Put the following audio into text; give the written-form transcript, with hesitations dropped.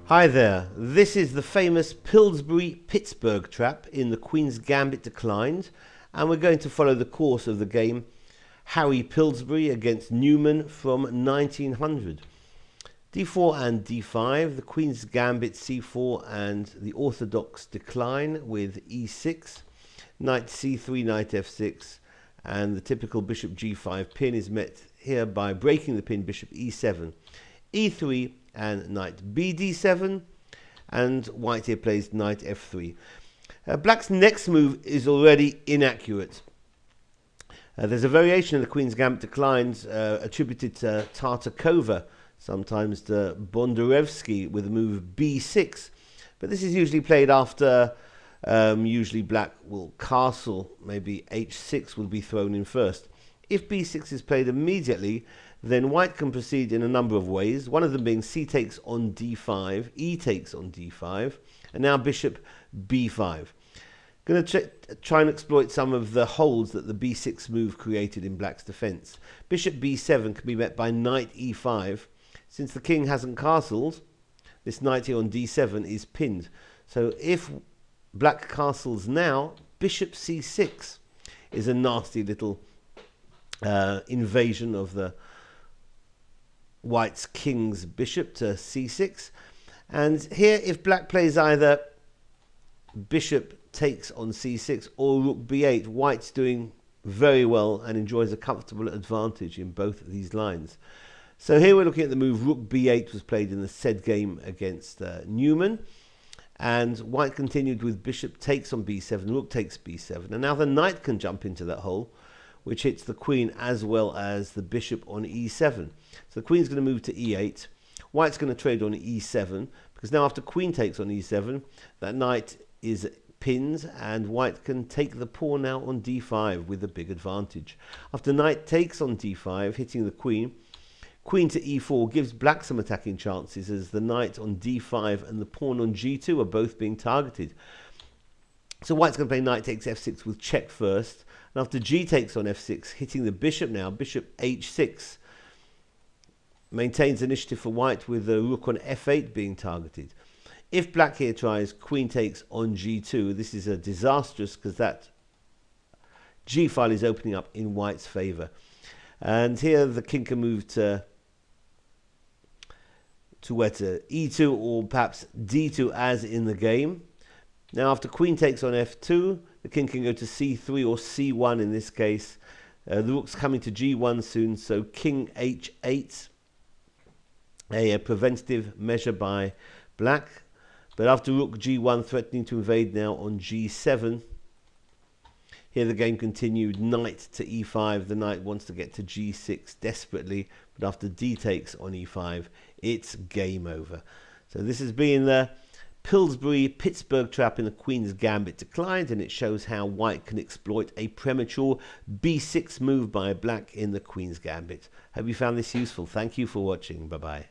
Hi there, this is the famous Pillsbury Pittsburgh trap in the Queen's Gambit declined, and we're going to follow the course of the game Harry Pillsbury against Newman from 1900. d4 and d5, the Queen's Gambit c4 and the orthodox decline with e6, knight c3, knight f6, and the typical bishop g5 pin is met here by breaking the pin bishop e7, e3 and knight bd7, and white here plays knight f3. Black's next move is already inaccurate. There's a variation of the Queen's Gambit declines attributed to Tartakova, sometimes to Bondarevsky, with the move b6, but this is usually played after usually black will castle, maybe h6 will be thrown in first. If b6 is played immediately, then white can proceed in a number of ways, one of them being c takes on d5, e takes on d5, and now bishop b5. Going to try and exploit some of the holes that the b6 move created in black's defense. Bishop b7 can be met by knight e5. Since the king hasn't castled, this knight here on d7 is pinned. So if black castles now, bishop c6 is a nasty little invasion of the white's king's bishop to c6. And here, if black plays either bishop takes on c6 or rook b8, white's doing very well and enjoys a comfortable advantage in both of these lines. So here we're looking at the move rook b8 was played in the said game against Newman, and white continued with bishop takes on b7, rook takes b7, and now the knight can jump into that hole, which hits the queen as well as the bishop on e7. So the queen's going to move to e8. White's going to trade on e7, because now after queen takes on e7, that knight is pinned, and white can take the pawn now on d5 with a big advantage. After knight takes on d5, hitting the queen, queen to e4 gives black some attacking chances, as the knight on d5 and the pawn on g2 are both being targeted. So white's going to play knight takes f6 with check first, and after g takes on f6, hitting the bishop now, bishop h6 maintains initiative for white with the rook on f8 being targeted. If black here tries queen takes on g2, this is a disastrous, because that g file is opening up in white's favor. And here the king can move to where, to e2 or perhaps d2 as in the game. Now after queen takes on f2, the king can go to c3 or c1 in this case. The rook's coming to g1 soon, so king h8, a preventative measure by black. But after rook g1 threatening to invade now on g7, here the game continued, knight to e5. The knight wants to get to g6 desperately, but after d takes on e5, it's game over. So this has been the Pillsbury Pittsburgh trap in the Queen's Gambit declined, and it shows how white can exploit a premature b6 move by black in the Queen's Gambit. Hope you found this useful. Thank you for watching. Bye-bye.